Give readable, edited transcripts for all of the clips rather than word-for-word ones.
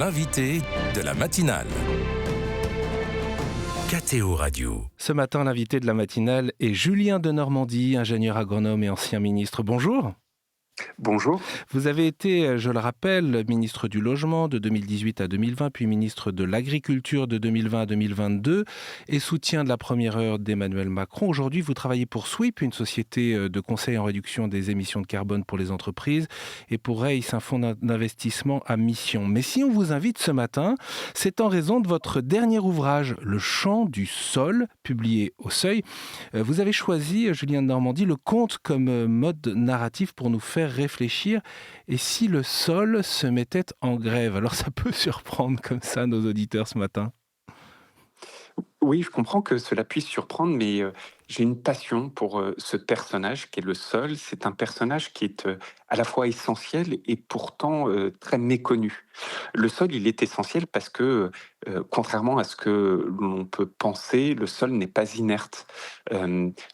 L'invité de la matinale. KTO Radio. Ce matin, l'invité de la matinale est Julien Denormandie, ingénieur agronome et ancien ministre. Bonjour. Bonjour. Vous avez été, je le rappelle, ministre du Logement de 2018 à 2020, puis ministre de l'Agriculture de 2020 à 2022 et soutien de la première heure d'Emmanuel Macron. Aujourd'hui, vous travaillez pour Sweep, une société de conseil en réduction des émissions de carbone pour les entreprises, et pour Race, un fonds d'investissement à mission. Mais si on vous invite ce matin, c'est en raison de votre dernier ouvrage, Le chant du sol, publié au Seuil. Vous avez choisi, Julien Denormandie, le conte comme mode narratif pour nous faire réfléchir. Et si le sol se mettait en grève? Alors ça peut surprendre comme ça nos auditeurs ce matin. Oui, je comprends que cela puisse surprendre, mais j'ai une passion pour ce personnage qui est le sol. C'est un personnage qui est à la fois essentiel et pourtant très méconnu. Le sol, il est essentiel parce que, contrairement à ce que l'on peut penser, le sol n'est pas inerte.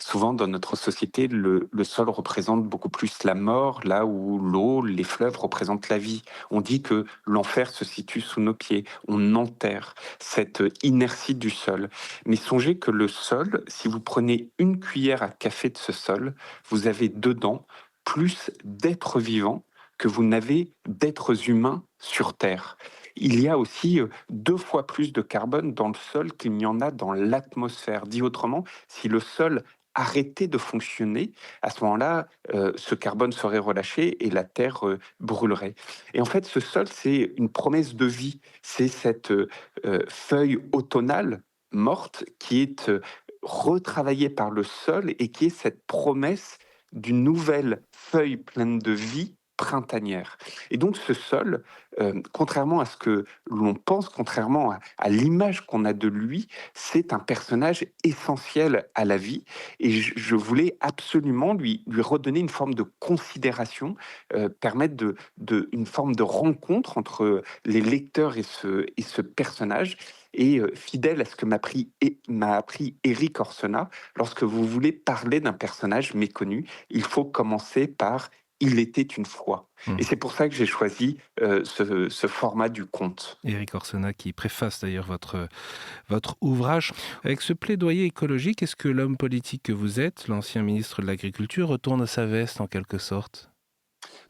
Souvent, dans notre société, le sol représente beaucoup plus la mort, là où l'eau, les fleuves représentent la vie. On dit que l'enfer se situe sous nos pieds. On enterre cette inertie du sol. Mais songez que le sol, si vous prenez une cuillère à café de ce sol, vous avez dedans plus d'êtres vivants que vous n'avez d'êtres humains sur Terre. Il y a aussi 2 fois plus de carbone dans le sol qu'il n'y en a dans l'atmosphère. Dit autrement, si le sol arrêtait de fonctionner, à ce moment-là, ce carbone serait relâché et la Terre brûlerait. Et en fait, ce sol, c'est une promesse de vie. C'est cette feuille automnale morte qui est retravaillée par le sol et qui est cette promesse d'une nouvelle feuille pleine de vie printanière. Et donc ce sol, contrairement à ce que l'on pense, contrairement à l'image qu'on a de lui, c'est un personnage essentiel à la vie. Et je voulais absolument lui redonner une forme de considération, permettre une forme de rencontre entre les lecteurs et ce personnage. Et fidèle à ce que m'a appris Éric Orsena, lorsque vous voulez parler d'un personnage méconnu, il faut commencer par il était une fois. Et c'est pour ça que j'ai choisi ce format du conte. Éric Orsena qui préface d'ailleurs votre ouvrage. Avec ce plaidoyer écologique, est-ce que l'homme politique que vous êtes, l'ancien ministre de l'Agriculture, retourne sa veste en quelque sorte?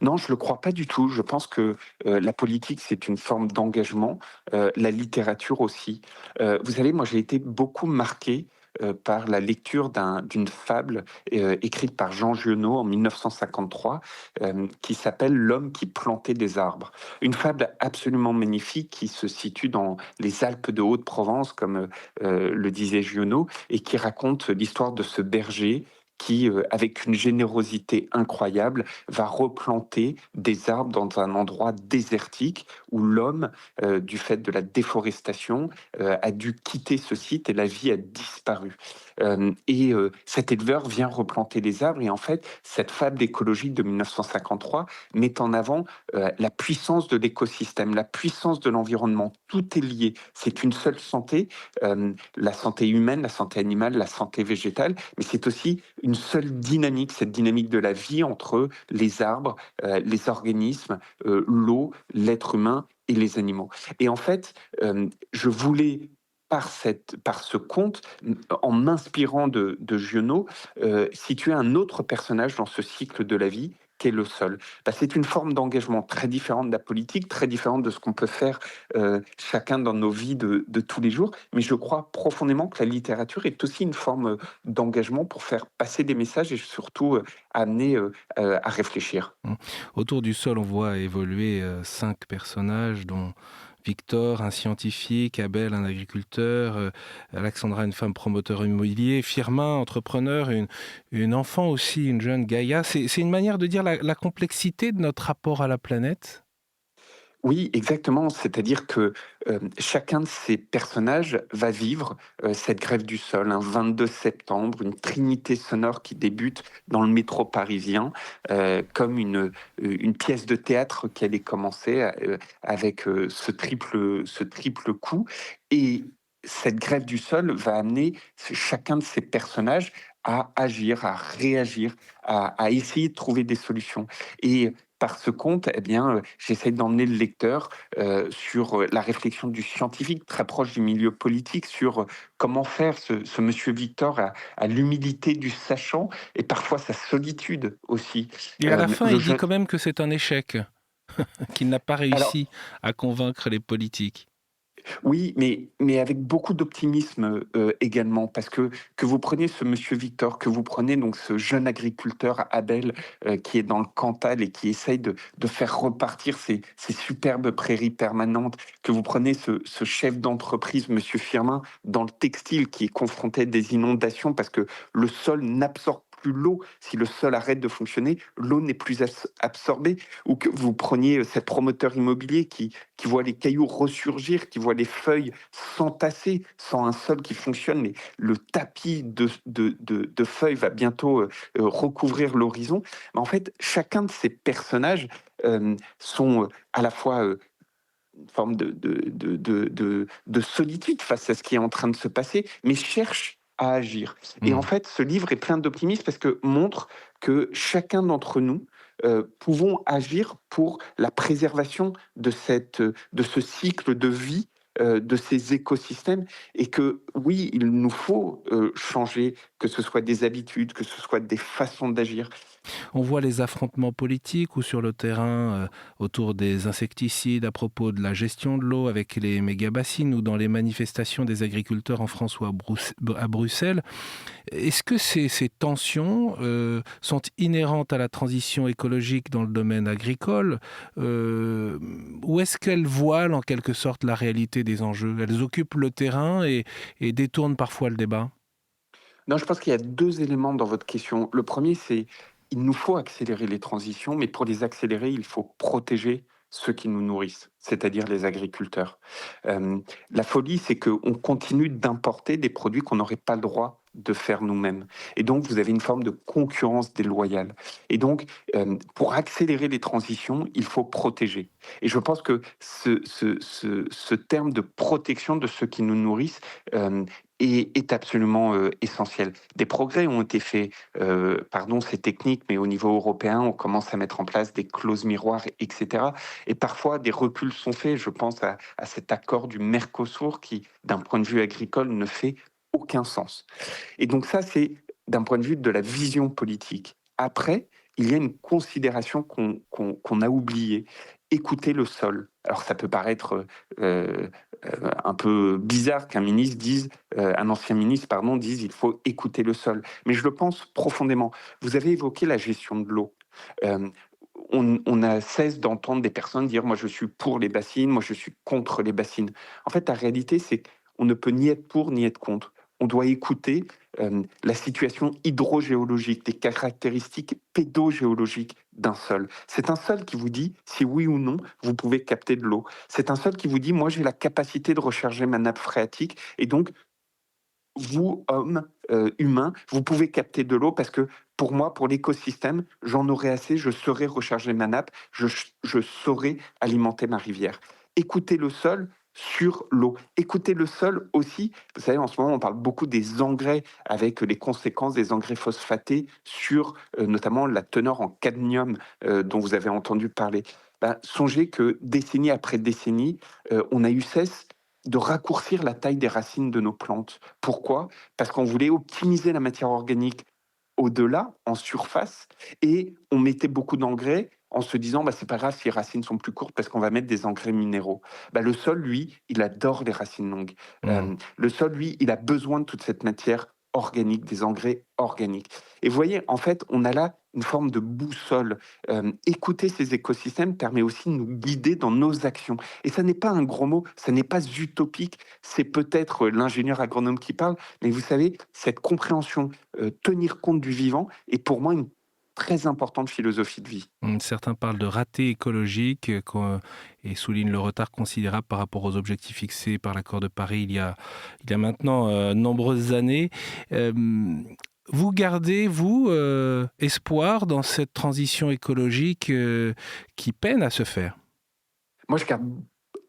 Non, je ne le crois pas du tout. Je pense que la politique, c'est une forme d'engagement, la littérature aussi. Vous savez, moi, j'ai été beaucoup marqué par la lecture d'une fable écrite par Jean Giono en 1953, qui s'appelle L'homme qui plantait des arbres. Une fable absolument magnifique qui se situe dans les Alpes de Haute-Provence, comme le disait Giono, et qui raconte l'histoire de ce berger qui, avec une générosité incroyable, va replanter des arbres dans un endroit désertique où l'homme, du fait de la déforestation, a dû quitter ce site et la vie a disparu. Cet éleveur vient replanter les arbres et en fait, cette fable d'écologie de 1953 met en avant la puissance de l'écosystème, la puissance de l'environnement. Tout est lié. C'est une seule santé, la santé humaine, la santé animale, la santé végétale, mais c'est aussi une seule dynamique, cette dynamique de la vie entre les arbres, les organismes, l'eau, l'être humain et les animaux. Et en fait, je voulais par ce conte, en m'inspirant de Giono, situer un autre personnage dans ce cycle de la vie, qu'est le sol. C'est une forme d'engagement très différente de la politique, très différente de ce qu'on peut faire chacun dans nos vies de tous les jours, mais je crois profondément que la littérature est aussi une forme d'engagement pour faire passer des messages et surtout amener à réfléchir. Autour du sol, on voit évoluer 5 personnages, dont Victor, un scientifique, Abel, un agriculteur, Alexandra, une femme promoteur immobilier, Firmin, entrepreneur, une enfant aussi, une jeune Gaïa. C'est une manière de dire la complexité de notre rapport à la planète? Oui, exactement. C'est-à-dire que chacun de ces personnages va vivre cette grève du sol, un 22 septembre, une trinité sonore qui débute dans le métro parisien, comme une pièce de théâtre qui allait commencer avec ce triple coup. Et cette grève du sol va amener chacun de ces personnages à agir, à réagir, à essayer de trouver des solutions. Et par ce conte, eh bien, j'essaie d'emmener le lecteur sur la réflexion du scientifique, très proche du milieu politique, sur comment faire ce monsieur Victor à l'humilité du sachant et parfois sa solitude aussi. Et à la fin, Le il dit jeune quand même que c'est un échec, qu'il n'a pas alors réussi à convaincre les politiques. oui, mais avec beaucoup d'optimisme, également parce que vous preniez ce monsieur Victor, que vous prenez donc ce jeune agriculteur Abel, qui est dans le Cantal et qui essaye de faire repartir ces superbes prairies permanentes, que vous prenez ce chef d'entreprise, monsieur Firmin, dans le textile qui est confronté à des inondations parce que le sol n'absorbe plus l'eau. Si le sol arrête de fonctionner, l'eau n'est plus absorbée. Ou que vous preniez, cet promoteur immobilier qui voit les cailloux ressurgir, qui voit les feuilles s'entasser sans un sol qui fonctionne. Mais le tapis de feuilles va bientôt recouvrir l'horizon. Mais en fait, chacun de ces personnages sont à la fois une forme de solitude face à ce qui est en train de se passer, mais cherchent à agir. Et en Mmh. fait, ce livre est plein d'optimisme parce que montre que chacun d'entre nous pouvons agir pour la préservation de ce cycle de vie, de ces écosystèmes, et que oui, il nous faut changer, que ce soit des habitudes, que ce soit des façons d'agir. On voit les affrontements politiques ou sur le terrain autour des insecticides à propos de la gestion de l'eau avec les méga-bassines ou dans les manifestations des agriculteurs en France ou à Bruxelles. Est-ce que ces tensions sont inhérentes à la transition écologique dans le domaine agricole ou est-ce qu'elles voilent en quelque sorte la réalité des enjeux? Elles occupent le terrain et détournent parfois le débat? Non, je pense qu'il y a 2 éléments dans votre question. Le premier, c'est il nous faut accélérer les transitions, mais pour les accélérer, il faut protéger ceux qui nous nourrissent, c'est-à-dire les agriculteurs. La folie, c'est qu'on continue d'importer des produits qu'on n'aurait pas le droit de faire nous-mêmes. Et donc, vous avez une forme de concurrence déloyale. Et donc, pour accélérer les transitions, il faut protéger. Et je pense que ce terme de protection de ceux qui nous nourrissent, est absolument essentiel. Des progrès ont été faits, pardon, c'est technique, mais au niveau européen, on commence à mettre en place des clauses miroirs, etc. Et parfois, des reculs sont faits. Je pense à cet accord du Mercosur qui, d'un point de vue agricole, ne fait aucun sens. Et donc ça, c'est d'un point de vue de la vision politique. Après, il y a une considération qu'on a oubliée. Écouter le sol. Alors ça peut paraître un peu bizarre qu'un ministre dise, un ancien ministre, pardon, dise il faut écouter le sol. Mais je le pense profondément. Vous avez évoqué la gestion de l'eau. Euh, on a cesse d'entendre des personnes dire moi je suis pour les bassines, moi je suis contre les bassines. En fait, la réalité, c'est qu'on ne peut ni être pour ni être contre. On doit écouter la situation hydrogéologique, des caractéristiques pédogéologiques d'un sol. C'est un sol qui vous dit si oui ou non vous pouvez capter de l'eau. C'est un sol qui vous dit moi j'ai la capacité de recharger ma nappe phréatique et donc vous, hommes, humains, vous pouvez capter de l'eau parce que pour moi, pour l'écosystème, j'en aurai assez, je saurai recharger ma nappe, je saurai alimenter ma rivière. Écoutez le sol sur l'eau. Écoutez le sol aussi. Vous savez, en ce moment, on parle beaucoup des engrais avec les conséquences des engrais phosphatés sur notamment la teneur en cadmium dont vous avez entendu parler. Ben, songez que décennie après décennie, on a eu cesse de raccourcir la taille des racines de nos plantes. Pourquoi? Parce qu'on voulait optimiser la matière organique au-delà, en surface, et on mettait beaucoup d'engrais en se disant bah, c'est pas grave si les racines sont plus courtes parce qu'on va mettre des engrais minéraux. Bah, le sol, lui, il adore les racines longues. Mmh. Le sol, lui, il a besoin de toute cette matière organique, des engrais organiques. Et vous voyez, en fait, on a là une forme de boussole. Écouter ces écosystèmes permet aussi de nous guider dans nos actions. Et ça n'est pas un gros mot, ça n'est pas utopique, c'est peut-être l'ingénieur agronome qui parle, mais vous savez, cette compréhension, tenir compte du vivant est pour moi une très importante philosophie de vie. Certains parlent de raté écologique et soulignent le retard considérable par rapport aux objectifs fixés par l'accord de Paris il y a maintenant nombreuses années. Euh, Vous gardez, vous, espoir dans cette transition écologique qui peine à se faire? Moi, je garde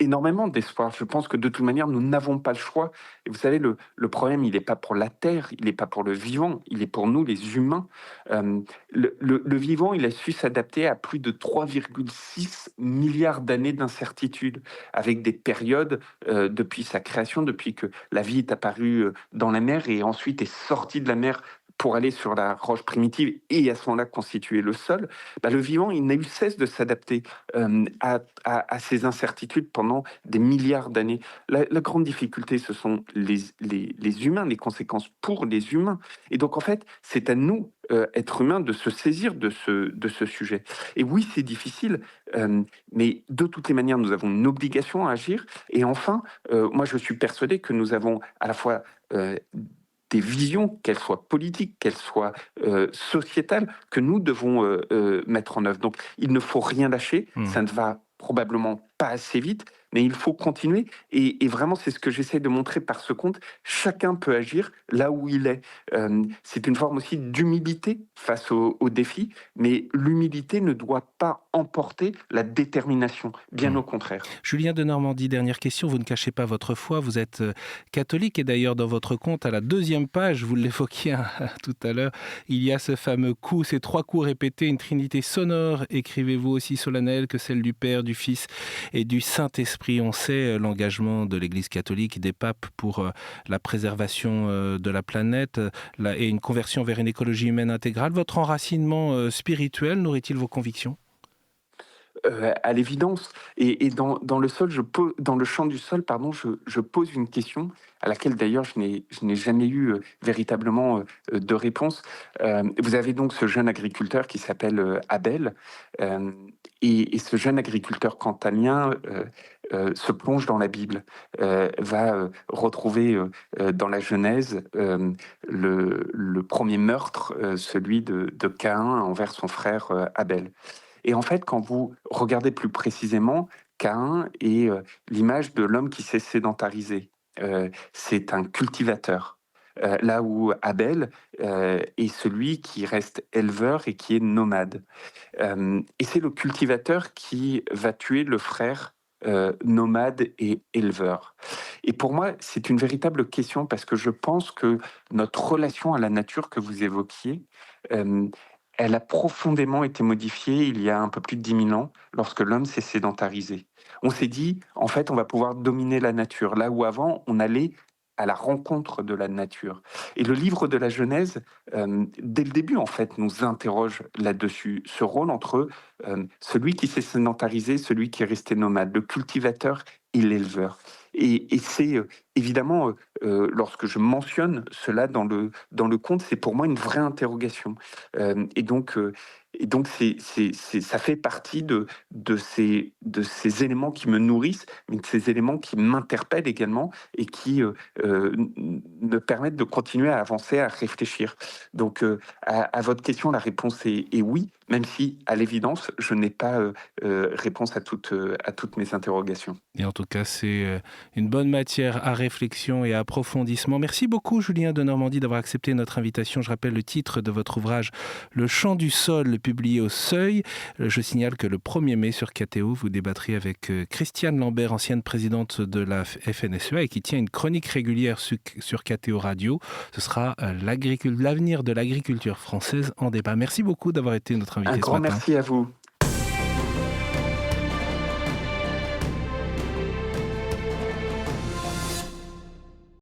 énormément d'espoir. Je pense que de toute manière, nous n'avons pas le choix. Et vous savez, le problème, il n'est pas pour la Terre, il n'est pas pour le vivant, il est pour nous, les humains. Le vivant, il a su s'adapter à plus de 3,6 milliards d'années d'incertitude, avec des périodes depuis sa création, depuis que la vie est apparue dans la mer et ensuite est sortie de la mer pour aller sur la roche primitive et à ce moment-là constituer le sol. Le vivant, il n'a eu cesse de s'adapter à ces incertitudes pendant des milliards d'années. La grande difficulté, ce sont les humains, les conséquences pour les humains. Et donc, en fait, c'est à nous, êtres humains, de se saisir de ce sujet. Et oui, c'est difficile, mais de toutes les manières, nous avons une obligation à agir. Et enfin, moi, je suis persuadé que nous avons à la fois des visions, qu'elles soient politiques, qu'elles soient sociétales, que nous devons mettre en œuvre. Donc, il ne faut rien lâcher, ça ne va probablement pas assez vite, mais il faut continuer. Et vraiment, c'est ce que j'essaie de montrer par ce conte. Chacun peut agir là où il est. C'est une forme aussi d'humilité face aux défis, mais l'humilité ne doit pas emporter la détermination, bien au contraire. Julien de Normandie, dernière question. Vous ne cachez pas votre foi, vous êtes catholique et d'ailleurs dans votre conte, à la 2e page, vous l'évoquiez tout à l'heure, il y a ce fameux coup, ces 3 coups répétés, une trinité sonore, écrivez-vous aussi solennelle que celle du Père, du Fils et du Saint-Esprit. On sait l'engagement de l'Église catholique, des papes pour la préservation de la planète et une conversion vers une écologie humaine intégrale. Votre enracinement spirituel nourrit-il vos convictions ? À l'évidence. Et dans le sol, dans le chant du sol, pardon, je pose une question à laquelle d'ailleurs je n'ai jamais eu véritablement de réponse. Vous avez donc ce jeune agriculteur qui s'appelle Abel, et ce jeune agriculteur cantanien se plonge dans la Bible, va retrouver dans la Genèse le premier meurtre, celui de Caïn envers son frère Abel. Et en fait, quand vous regardez plus précisément, Caïn est l'image de l'homme qui s'est sédentarisé. C'est un cultivateur. Là où Abel est celui qui reste éleveur et qui est nomade. Et c'est le cultivateur qui va tuer le frère nomade et éleveur. Et pour moi, c'est une véritable question parce que je pense que notre relation à la nature que vous évoquiez, elle a profondément été modifiée il y a un peu plus de 10 000 ans, lorsque l'homme s'est sédentarisé. On s'est dit, en fait, on va pouvoir dominer la nature, là où avant, on allait à la rencontre de la nature. Et le livre de la Genèse, dès le début, en fait, nous interroge là-dessus, ce rôle entre celui qui s'est sédentarisé, celui qui est resté nomade, le cultivateur et l'éleveur. Et c'est évidemment, lorsque je mentionne cela dans le conte, c'est pour moi une vraie interrogation. Et donc, ça fait partie de ces éléments qui me nourrissent, mais de ces éléments qui m'interpellent également et qui me permettent de continuer à avancer, à réfléchir. Donc, à votre question, la réponse est oui, même si, à l'évidence, je n'ai pas réponse à toutes mes interrogations. Et en tout cas, c'est une bonne matière à réflexion et à approfondissement. Merci beaucoup, Julien de Normandie, d'avoir accepté notre invitation. Je rappelle le titre de votre ouvrage, Le chant du sol, publié au Seuil. Je signale que le 1er mai sur KTO, vous débattrez avec Christiane Lambert, ancienne présidente de la FNSEA et qui tient une chronique régulière sur KTO Radio. Ce sera l'avenir de l'agriculture française en débat. Merci beaucoup d'avoir été notre invité ce matin. Un grand merci à vous.